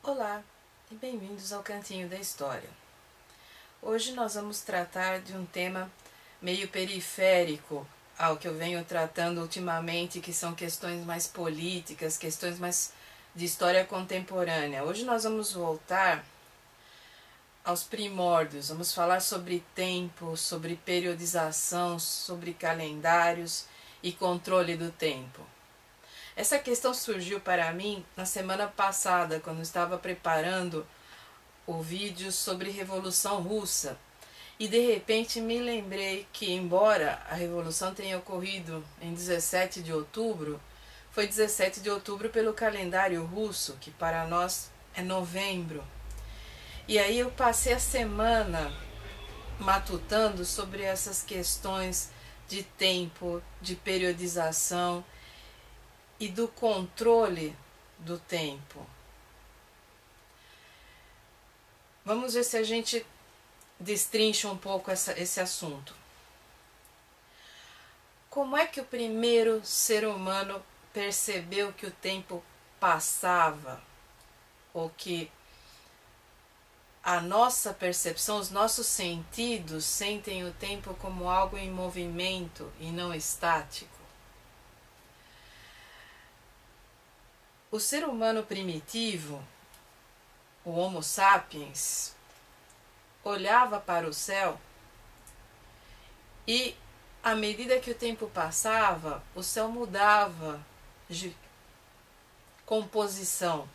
Olá e bem-vindos ao Cantinho da História. Hoje nós vamos tratar de um tema meio periférico ao que eu venho tratando ultimamente, que são questões mais políticas, questões mais de história contemporânea. Hoje nós vamos voltar aos primórdios, vamos falar sobre tempo, sobre periodização, sobre calendários e controle do tempo. Essa questão surgiu para mim na semana passada, quando eu estava preparando o vídeo sobre Revolução Russa. E de repente me lembrei que, embora a Revolução tenha ocorrido em 17 de outubro, foi 17 de outubro pelo calendário russo, que para nós é novembro. E aí eu passei a semana matutando sobre essas questões de tempo, de periodização e do controle do tempo. Vamos ver se a gente destrincha um pouco esse assunto. Como é que o primeiro ser humano percebeu que o tempo passava? Ou que a nossa percepção, os nossos sentidos sentem o tempo como algo em movimento e não estático? O ser humano primitivo, o Homo sapiens, olhava para o céu e, à medida que o tempo passava, o céu mudava de composição.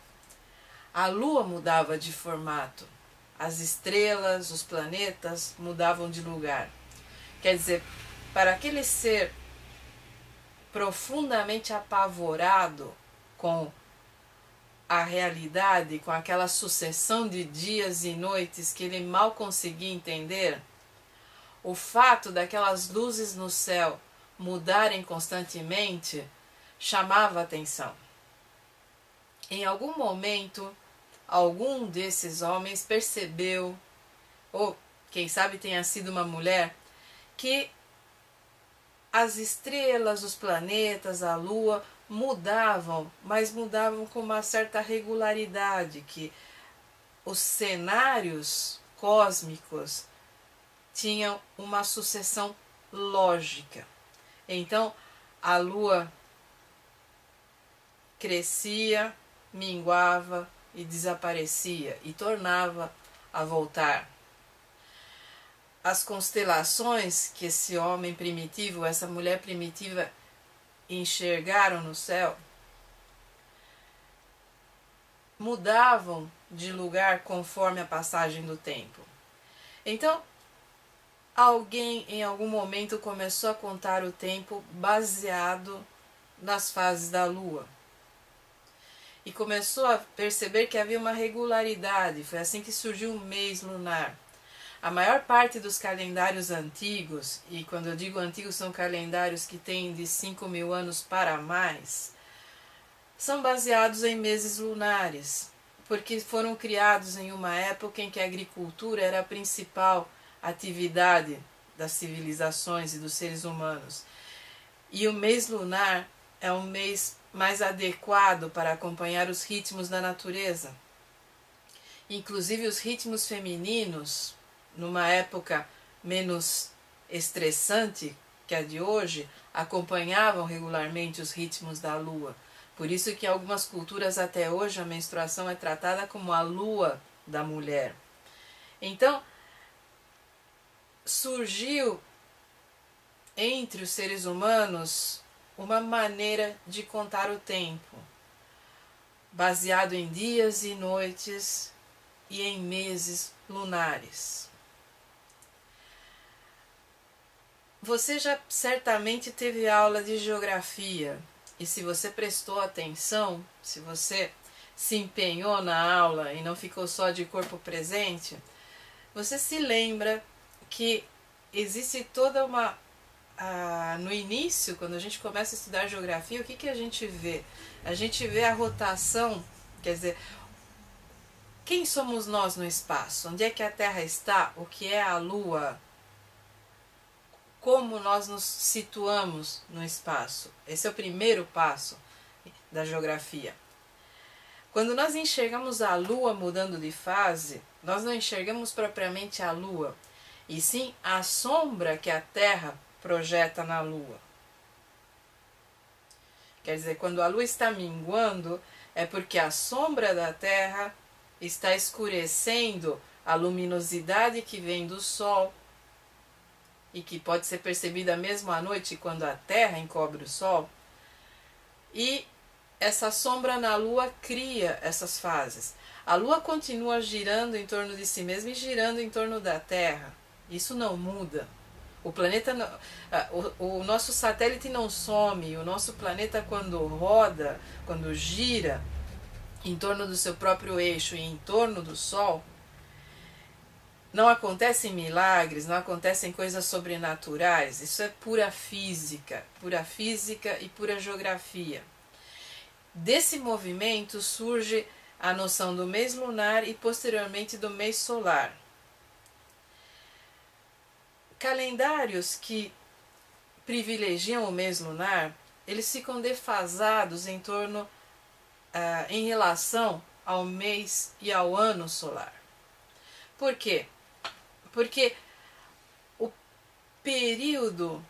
A lua mudava de formato, as estrelas, os planetas mudavam de lugar. Quer dizer, para aquele ser profundamente apavorado com a realidade, com aquela sucessão de dias e noites que ele mal conseguia entender, o fato daquelas luzes no céu mudarem constantemente chamava a atenção. Em algum momento, algum desses homens percebeu, ou quem sabe tenha sido uma mulher, que as estrelas, os planetas, a lua mudavam, mas mudavam com uma certa regularidade, que os cenários cósmicos tinham uma sucessão lógica. Então, a lua crescia, minguava e desaparecia e tornava a voltar. As constelações que esse homem primitivo, essa mulher primitiva enxergaram no céu, mudavam de lugar conforme a passagem do tempo. Então, alguém em algum momento começou a contar o tempo baseado nas fases da lua. E começou a perceber que havia uma regularidade. Foi assim que surgiu o mês lunar. A maior parte dos calendários antigos, e quando eu digo antigos são calendários que têm de 5.000 anos para mais, são baseados em meses lunares, porque foram criados em uma época em que a agricultura era a principal atividade das civilizações e dos seres humanos. E o mês lunar é um mês mais adequado para acompanhar os ritmos da natureza. Inclusive os ritmos femininos, numa época menos estressante que a de hoje, acompanhavam regularmente os ritmos da lua. Por isso que em algumas culturas até hoje a menstruação é tratada como a lua da mulher. Então, surgiu entre os seres humanos uma maneira de contar o tempo, baseado em dias e noites e em meses lunares. Você já certamente teve aula de geografia, e se você prestou atenção, se você se empenhou na aula e não ficou só de corpo presente, você se lembra que existe toda uma... no início, quando a gente começa a estudar geografia, o que a gente vê? A gente vê a rotação, quer dizer, quem somos nós no espaço? Onde é que a Terra está? O que é a Lua? Como nós nos situamos no espaço? Esse é o primeiro passo da geografia. Quando nós enxergamos a Lua mudando de fase, nós não enxergamos propriamente a Lua, e sim a sombra que a Terra projeta na Lua. Quer dizer, quando a Lua está minguando, é porque a sombra da Terra está escurecendo a luminosidade que vem do Sol, e que pode ser percebida mesmo à noite quando a Terra encobre o Sol. E essa sombra na Lua cria essas fases. A Lua continua girando em torno de si mesma e girando em torno da Terra. Isso não muda. O planeta, o nosso satélite não some. O nosso planeta, quando roda, quando gira em torno do seu próprio eixo e em torno do Sol, não acontecem milagres, não acontecem coisas sobrenaturais. Isso é pura física e pura geografia. Desse movimento surge a noção do mês lunar e posteriormente do mês solar. Calendários que privilegiam o mês lunar, eles ficam defasados em relação ao mês e ao ano solar. Por quê? Porque o período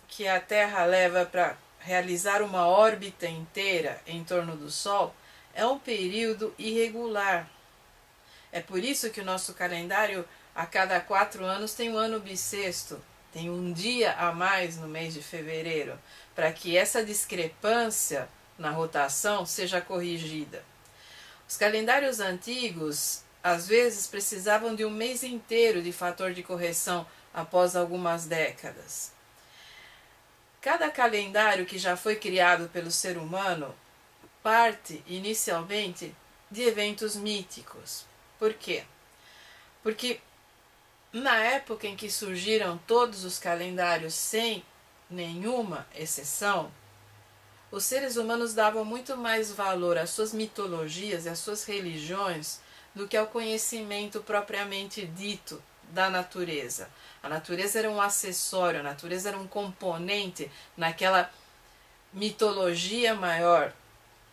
que a Terra leva para realizar uma órbita inteira em torno do Sol é um período irregular. É por isso que o nosso calendário, a cada 4 anos, tem um ano bissexto, tem um dia a mais no mês de fevereiro, para que essa discrepância na rotação seja corrigida. Os calendários antigos, às vezes, precisavam de um mês inteiro de fator de correção após algumas décadas. Cada calendário que já foi criado pelo ser humano parte, inicialmente, de eventos míticos. Por quê? Porque na época em que surgiram todos os calendários, sem nenhuma exceção, os seres humanos davam muito mais valor às suas mitologias e às suas religiões do que ao conhecimento propriamente dito da natureza. A natureza era um acessório, a natureza era um componente naquela mitologia maior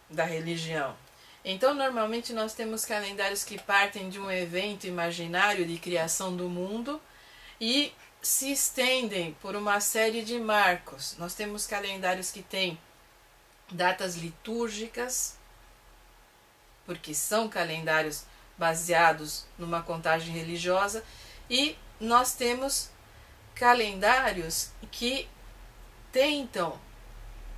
da religião. Então, normalmente nós temos calendários que partem de um evento imaginário de criação do mundo e se estendem por uma série de marcos. Nós temos calendários que têm datas litúrgicas, porque são calendários baseados numa contagem religiosa, e nós temos calendários que tentam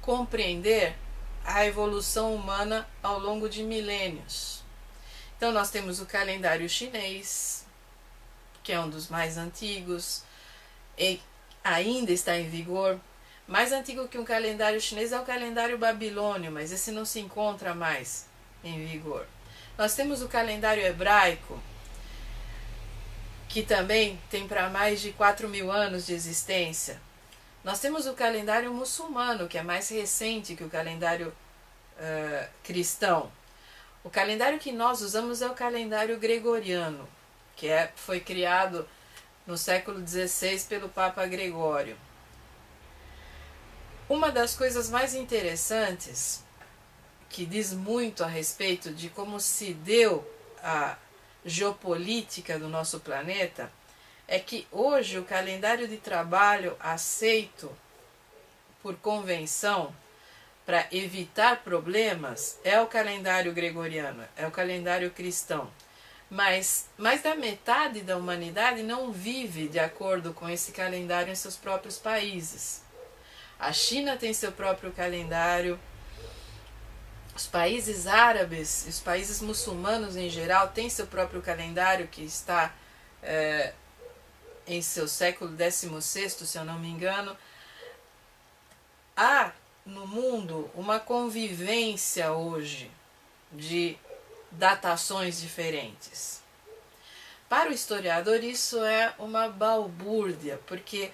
compreender a evolução humana ao longo de milênios. Então nós temos o calendário chinês, que é um dos mais antigos, e ainda está em vigor. Mais antigo que um calendário chinês é o calendário babilônio, mas esse não se encontra mais em vigor. Nós temos o calendário hebraico, que também tem para mais de 4.000 anos de existência. Nós temos o calendário muçulmano, que é mais recente que o calendário cristão. O calendário que nós usamos é o calendário gregoriano, que foi criado no século XVI pelo Papa Gregório. Uma das coisas mais interessantes, que diz muito a respeito de como se deu a geopolítica do nosso planeta, é que hoje o calendário de trabalho aceito por convenção para evitar problemas é o calendário gregoriano, é o calendário cristão. Mas mais da metade da humanidade não vive de acordo com esse calendário em seus próprios países. A China tem seu próprio calendário, os países árabes, os países muçulmanos em geral têm seu próprio calendário, que está em seu século XVI, se eu não me engano. Há no mundo uma convivência hoje de datações diferentes. Para o historiador isso é uma balbúrdia, porque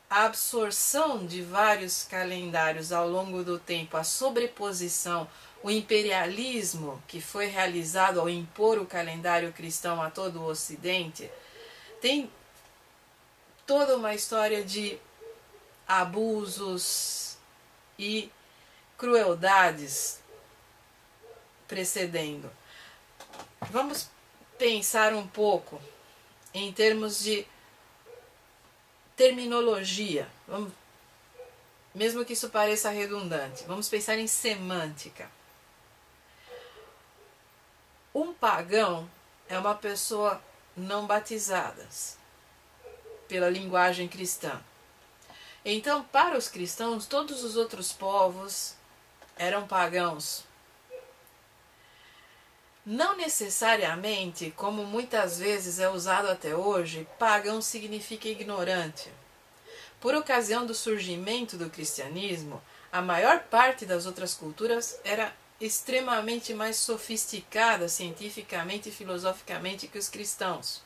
a absorção de vários calendários ao longo do tempo, a sobreposição, o imperialismo que foi realizado ao impor o calendário cristão a todo o Ocidente, tem toda uma história de abusos e crueldades precedendo. Vamos pensar um pouco em termos de terminologia. Mesmo que isso pareça redundante, vamos pensar em semântica. Um pagão é uma pessoa não batizada pela linguagem cristã. Então, para os cristãos, todos os outros povos eram pagãos. Não necessariamente, como muitas vezes é usado até hoje, pagão significa ignorante. Por ocasião do surgimento do cristianismo, a maior parte das outras culturas era extremamente mais sofisticada cientificamente e filosoficamente que os cristãos.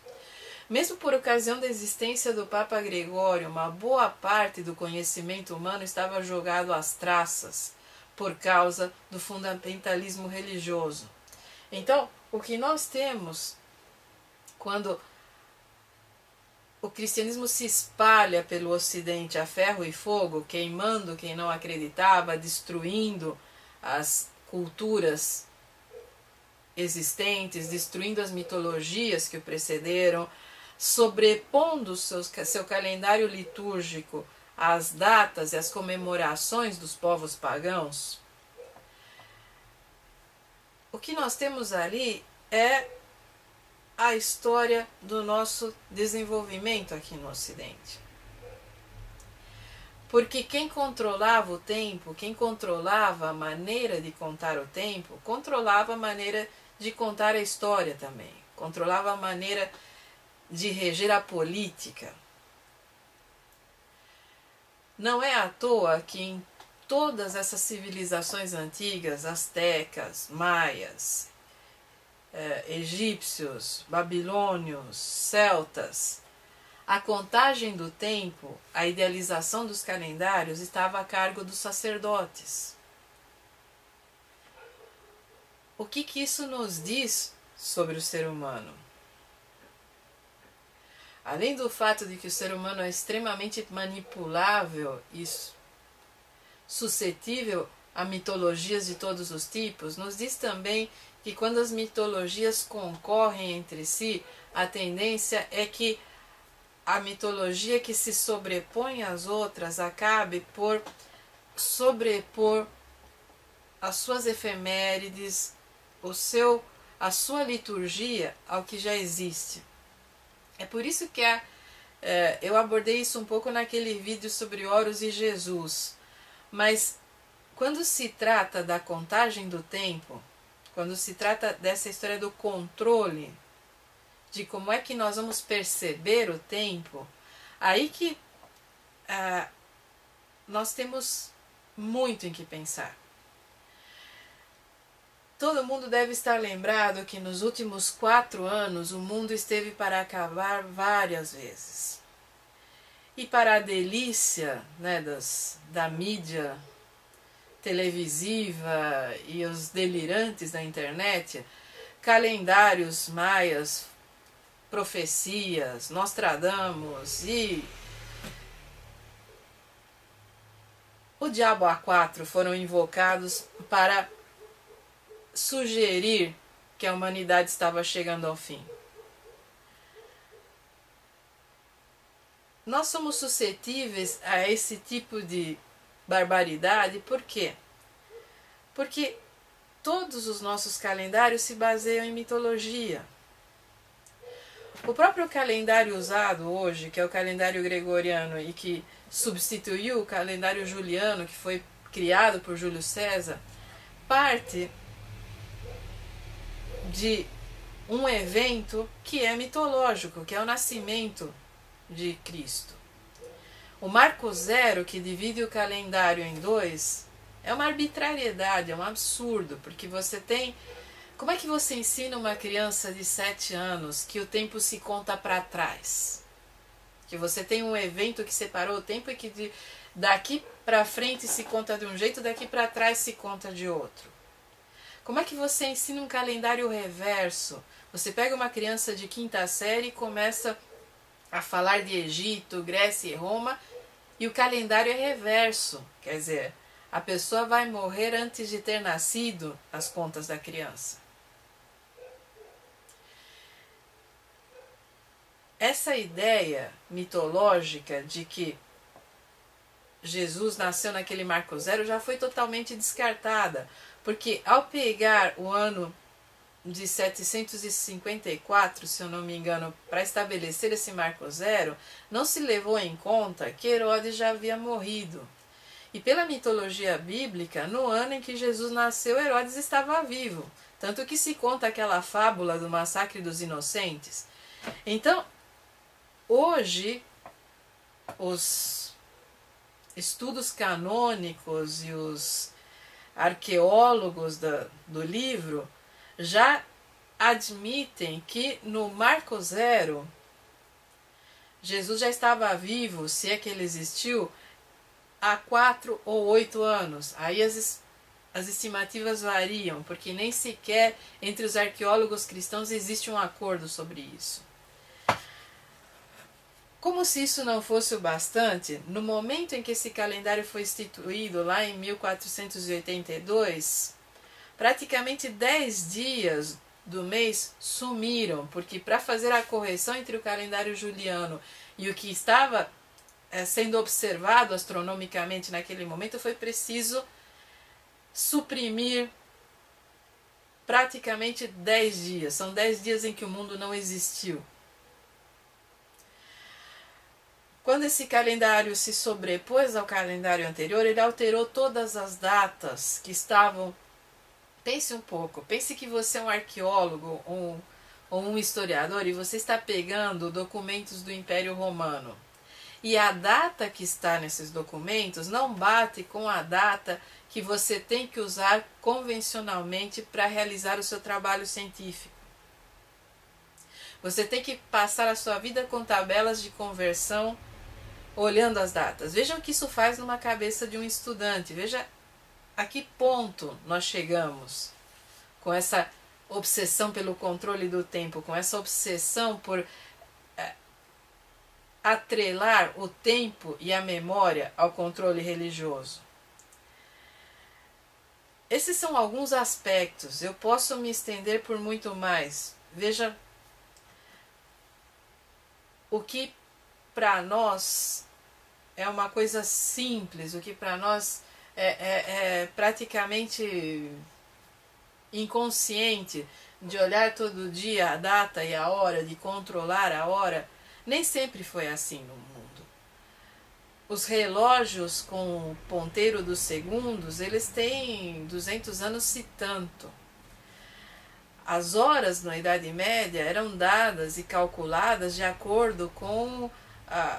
Mesmo por ocasião da existência do Papa Gregório, uma boa parte do conhecimento humano estava jogado às traças por causa do fundamentalismo religioso. Então, o que nós temos quando o cristianismo se espalha pelo Ocidente a ferro e fogo, queimando quem não acreditava, destruindo as culturas existentes, destruindo as mitologias que o precederam, sobrepondo seu calendário litúrgico às datas e às comemorações dos povos pagãos. O que nós temos ali é a história do nosso desenvolvimento aqui no Ocidente. Porque quem controlava o tempo, quem controlava a maneira de contar o tempo, controlava a maneira de contar a história também, controlava a maneira de reger a política. Não é à toa que em todas essas civilizações antigas, astecas, maias, egípcios, babilônios, celtas, a contagem do tempo, a idealização dos calendários estava a cargo dos sacerdotes. O que isso nos diz sobre o ser humano? Além do fato de que o ser humano é extremamente manipulável e suscetível a mitologias de todos os tipos, nos diz também que quando as mitologias concorrem entre si, a tendência é que a mitologia que se sobrepõe às outras acabe por sobrepor as suas efemérides, a sua liturgia ao que já existe. É por isso que eu abordei isso um pouco naquele vídeo sobre Horus e Jesus. Mas quando se trata da contagem do tempo, quando se trata dessa história do controle, de como é que nós vamos perceber o tempo, aí que nós temos muito em que pensar. Todo mundo deve estar lembrado que nos últimos 4 anos o mundo esteve para acabar várias vezes. E para a delícia, né, da mídia televisiva e os delirantes da internet, calendários maias, profecias, Nostradamus e o Diabo A4 foram invocados para sugerir que a humanidade estava chegando ao fim. Nós somos suscetíveis a esse tipo de barbaridade, por quê? Porque todos os nossos calendários se baseiam em mitologia. O próprio calendário usado hoje, que é o calendário gregoriano e que substituiu o calendário juliano, que foi criado por Júlio César, parte de um evento que é mitológico, que é o nascimento de Cristo. O marco zero, que divide o calendário em 2, é uma arbitrariedade, é um absurdo, porque você tem... Como é que você ensina uma criança de 7 anos que o tempo se conta para trás? Que você tem um evento que separou o tempo e que daqui para frente se conta de um jeito, daqui para trás se conta de outro. Como é que você ensina um calendário reverso? Você pega uma criança de 5ª série e começa a falar de Egito, Grécia e Roma, e o calendário é reverso. Quer dizer, a pessoa vai morrer antes de ter nascido nas contas da criança. Essa ideia mitológica de que Jesus nasceu naquele marco zero já foi totalmente descartada, porque ao pegar o ano de 754, se eu não me engano, para estabelecer esse marco zero, não se levou em conta que Herodes já havia morrido. E pela mitologia bíblica, no ano em que Jesus nasceu, Herodes estava vivo. Tanto que se conta aquela fábula do massacre dos inocentes. Então, hoje, os estudos canônicos e os arqueólogos do livro já admitem que no marco zero Jesus já estava vivo, se é que ele existiu, há 4 ou 8 anos. Aí as estimativas variam, porque nem sequer entre os arqueólogos cristãos existe um acordo sobre isso. Como se isso não fosse o bastante, no momento em que esse calendário foi instituído, lá em 1482, praticamente 10 dias do mês sumiram, porque para fazer a correção entre o calendário juliano e o que estava sendo observado astronomicamente naquele momento, foi preciso suprimir praticamente 10 dias. São 10 dias em que o mundo não existiu. Quando esse calendário se sobrepôs ao calendário anterior, ele alterou todas as datas que estavam. Pense um pouco, pense que você é um arqueólogo ou um historiador e você está pegando documentos do Império Romano. E a data que está nesses documentos não bate com a data que você tem que usar convencionalmente para realizar o seu trabalho científico. Você tem que passar a sua vida com tabelas de conversão olhando as datas. Vejam o que isso faz numa cabeça de um estudante. Veja a que ponto nós chegamos com essa obsessão pelo controle do tempo, com essa obsessão por atrelar o tempo e a memória ao controle religioso. Esses são alguns aspectos. Eu posso me estender por muito mais. Veja o que para nós é uma coisa simples, o que para nós é praticamente inconsciente, de olhar todo dia a data e a hora, de controlar a hora, nem sempre foi assim no mundo. Os relógios com ponteiro dos segundos, eles têm 200 anos se tanto. As horas na Idade Média eram dadas e calculadas de acordo com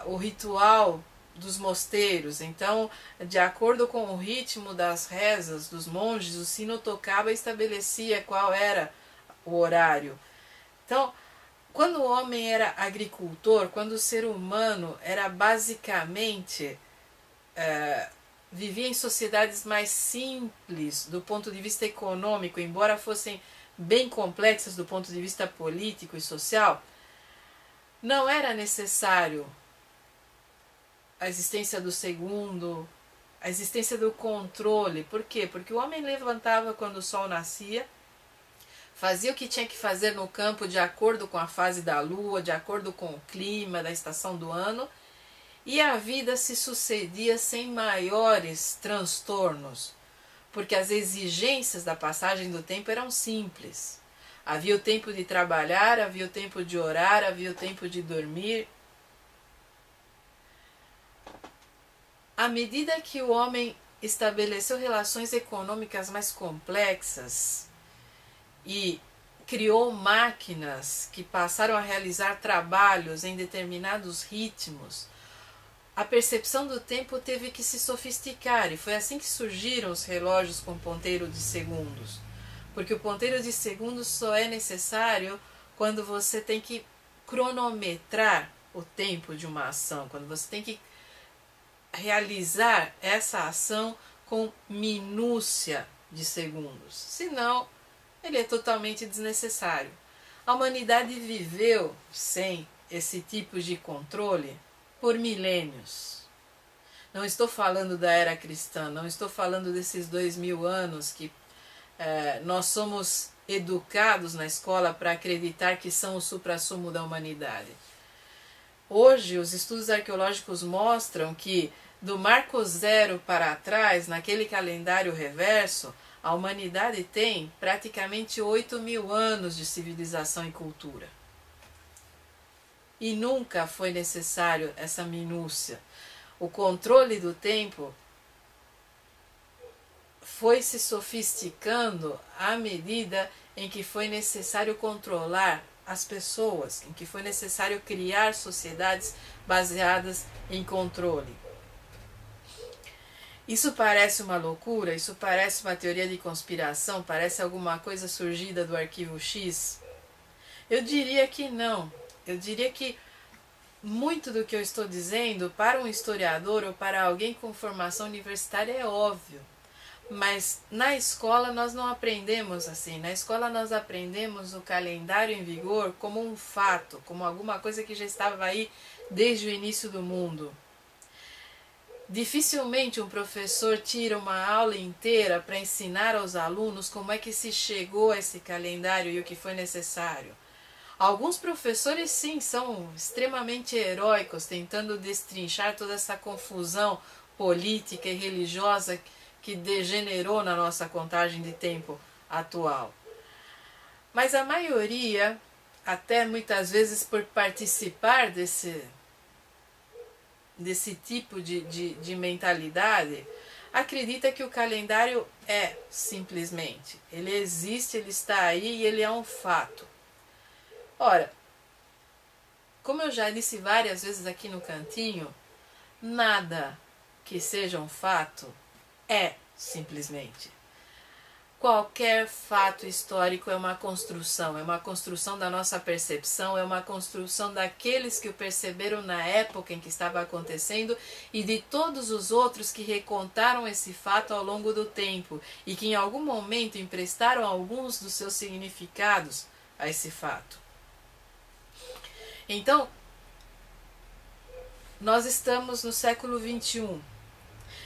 o ritual dos mosteiros. Então, de acordo com o ritmo das rezas dos monges, o sino tocava e estabelecia qual era o horário. Então, quando o homem era agricultor, quando o ser humano era basicamente vivia em sociedades mais simples do ponto de vista econômico, embora fossem bem complexas do ponto de vista político e social, não era necessário a existência do segundo, a existência do controle. Por quê? Porque o homem levantava quando o sol nascia, fazia o que tinha que fazer no campo de acordo com a fase da lua, de acordo com o clima da estação do ano, e a vida se sucedia sem maiores transtornos, porque as exigências da passagem do tempo eram simples. Havia o tempo de trabalhar, havia o tempo de orar, havia o tempo de dormir. À medida que o homem estabeleceu relações econômicas mais complexas e criou máquinas que passaram a realizar trabalhos em determinados ritmos, a percepção do tempo teve que se sofisticar, e foi assim que surgiram os relógios com ponteiro de segundos. Porque o ponteiro de segundos só é necessário quando você tem que cronometrar o tempo de uma ação, quando você tem que realizar essa ação com minúcia de segundos. Senão, ele é totalmente desnecessário. A humanidade viveu sem esse tipo de controle por milênios. Não estou falando da era cristã, não estou falando desses 2000 anos que nós somos educados na escola para acreditar que são o suprassumo da humanidade. Hoje, os estudos arqueológicos mostram que do Marco Zero para trás, naquele calendário reverso, a humanidade tem praticamente 8.000 anos de civilização e cultura. E nunca foi necessário essa minúcia. O controle do tempo foi se sofisticando à medida em que foi necessário controlar as pessoas, em que foi necessário criar sociedades baseadas em controle. Isso parece uma loucura? Isso parece uma teoria de conspiração? Parece alguma coisa surgida do arquivo X? Eu diria que não. Eu diria que muito do que eu estou dizendo, para um historiador ou para alguém com formação universitária, é óbvio. Mas na escola nós não aprendemos assim. Na escola nós aprendemos o calendário em vigor como um fato, como alguma coisa que já estava aí desde o início do mundo. Dificilmente um professor tira uma aula inteira para ensinar aos alunos como é que se chegou a esse calendário e o que foi necessário. Alguns professores, sim, são extremamente heróicos, tentando destrinchar toda essa confusão política e religiosa que degenerou na nossa contagem de tempo atual. Mas a maioria, até muitas vezes por participar desse tipo de mentalidade, acredita que o calendário é simplesmente. Ele existe, ele está aí e ele é um fato. Ora, como eu já disse várias vezes aqui no cantinho, nada que seja um fato é simplesmente. Qualquer fato histórico é uma construção da nossa percepção, é uma construção daqueles que o perceberam na época em que estava acontecendo e de todos os outros que recontaram esse fato ao longo do tempo e que em algum momento emprestaram alguns dos seus significados a esse fato. Então, nós estamos no século XXI.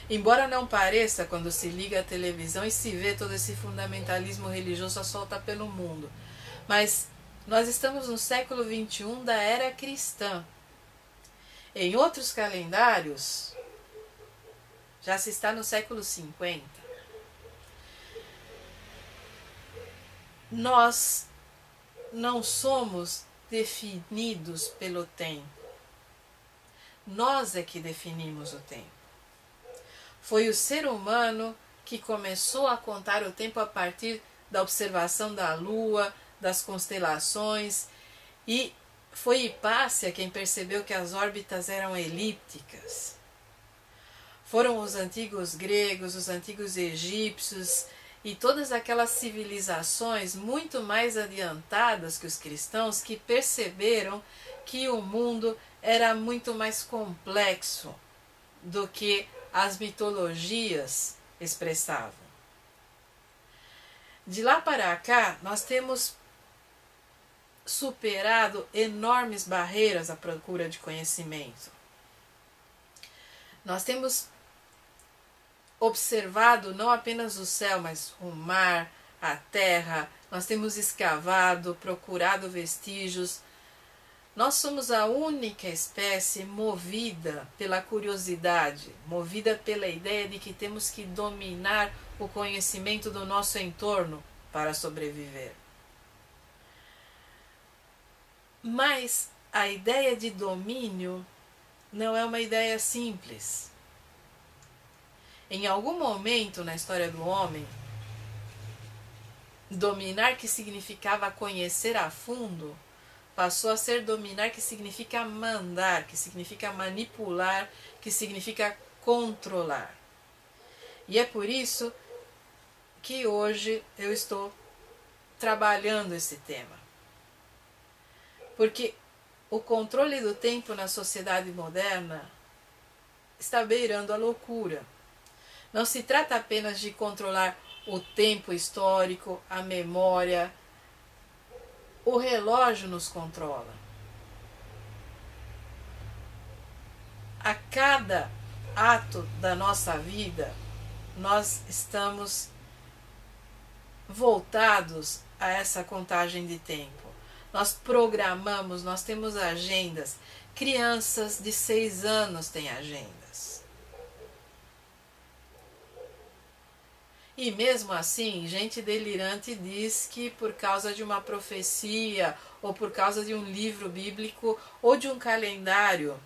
Embora não pareça quando se liga à televisão e se vê todo esse fundamentalismo religioso a solta pelo mundo. Mas nós estamos no século XXI da era cristã. Em outros calendários, já se está no século 50. Nós não somos definidos pelo tempo. Nós é que definimos o tempo. Foi o ser humano que começou a contar o tempo a partir da observação da Lua, das constelações, e foi Hipácia quem percebeu que as órbitas eram elípticas. Foram os antigos gregos, os antigos egípcios e todas aquelas civilizações muito mais adiantadas que os cristãos que perceberam que o mundo era muito mais complexo do que as mitologias expressavam. De lá para cá, nós temos superado enormes barreiras à procura de conhecimento. Nós temos observado não apenas o céu, mas o mar, a terra, nós temos escavado, procurado vestígios. Nós somos a única espécie movida pela curiosidade, movida pela ideia de que temos que dominar o conhecimento do nosso entorno para sobreviver. Mas a ideia de domínio não é uma ideia simples. Em algum momento na história do homem, dominar, que significava conhecer a fundo, passou a ser dominar, que significa mandar, que significa manipular, que significa controlar. E é por isso que hoje eu estou trabalhando esse tema. Porque o controle do tempo na sociedade moderna está beirando a loucura. Não se trata apenas de controlar o tempo histórico, a memória. O relógio nos controla. A cada ato da nossa vida, nós estamos voltados a essa contagem de tempo. Nós programamos, nós temos agendas. Crianças de 6 anos têm agendas. E mesmo assim, gente delirante diz que por causa de uma profecia, ou por causa de um livro bíblico, ou de um calendário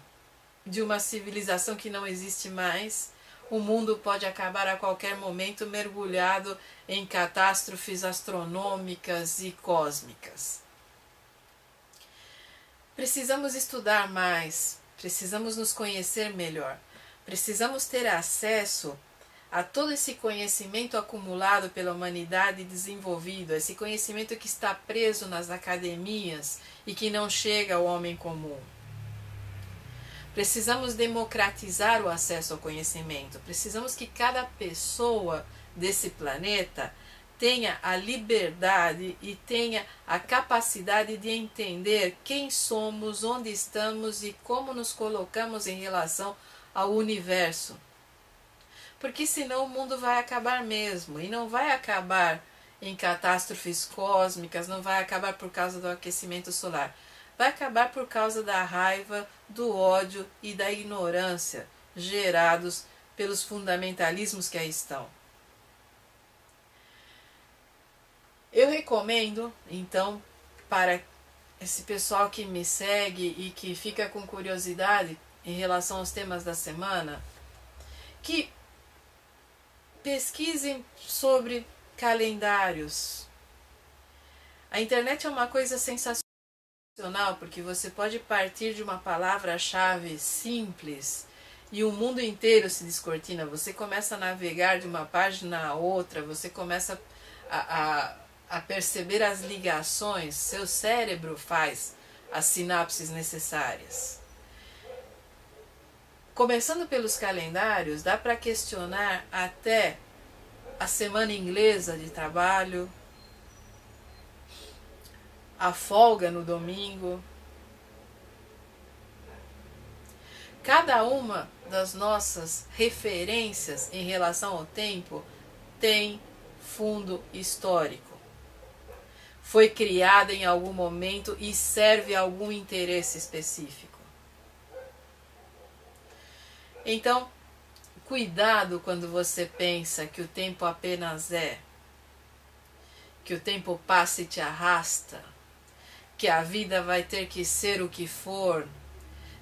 de uma civilização que não existe mais, o mundo pode acabar a qualquer momento mergulhado em catástrofes astronômicas e cósmicas. Precisamos estudar mais, precisamos nos conhecer melhor, precisamos ter acesso a todo esse conhecimento acumulado pela humanidade e desenvolvido, esse conhecimento que está preso nas academias e que não chega ao homem comum. Precisamos democratizar o acesso ao conhecimento, precisamos que cada pessoa desse planeta tenha a liberdade e tenha a capacidade de entender quem somos, onde estamos e como nos colocamos em relação ao universo. Porque senão o mundo vai acabar mesmo, e não vai acabar em catástrofes cósmicas, não vai acabar por causa do aquecimento solar. Vai acabar por causa da raiva, do ódio e da ignorância gerados pelos fundamentalismos que aí estão. Eu recomendo, então, para esse pessoal que me segue e que fica com curiosidade em relação aos temas da semana, que pesquisem sobre calendários. A internet é uma coisa sensacional, porque você pode partir de uma palavra-chave simples e o mundo inteiro se descortina. Você começa a navegar de uma página a outra, você começa a perceber as ligações, seu cérebro faz as sinapses necessárias. Começando pelos calendários, dá para questionar até a semana inglesa de trabalho, a folga no domingo. Cada uma das nossas referências em relação ao tempo tem fundo histórico. Foi criada em algum momento e serve a algum interesse específico. Então, cuidado quando você pensa que o tempo apenas é, que o tempo passa e te arrasta, que a vida vai ter que ser o que for.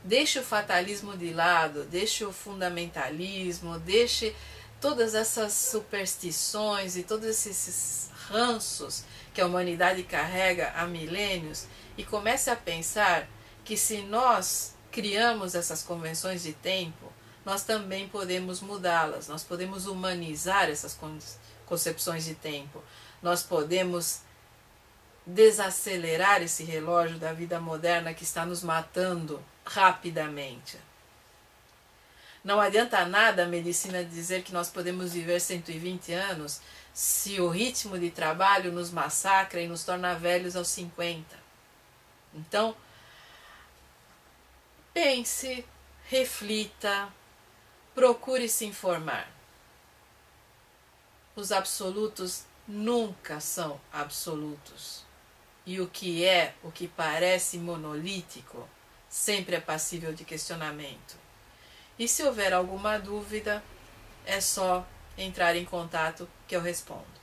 Deixe o fatalismo de lado, deixe o fundamentalismo, deixe todas essas superstições e todos esses ranços que a humanidade carrega há milênios e comece a pensar que se nós criamos essas convenções de tempo, nós também podemos mudá-las, nós podemos humanizar essas concepções de tempo, nós podemos desacelerar esse relógio da vida moderna que está nos matando rapidamente. Não adianta nada a medicina dizer que nós podemos viver 120 anos se o ritmo de trabalho nos massacra e nos torna velhos aos 50. Então, pense, reflita, procure se informar. Os absolutos nunca são absolutos. E o que parece monolítico, sempre é passível de questionamento. E se houver alguma dúvida, é só entrar em contato que eu respondo.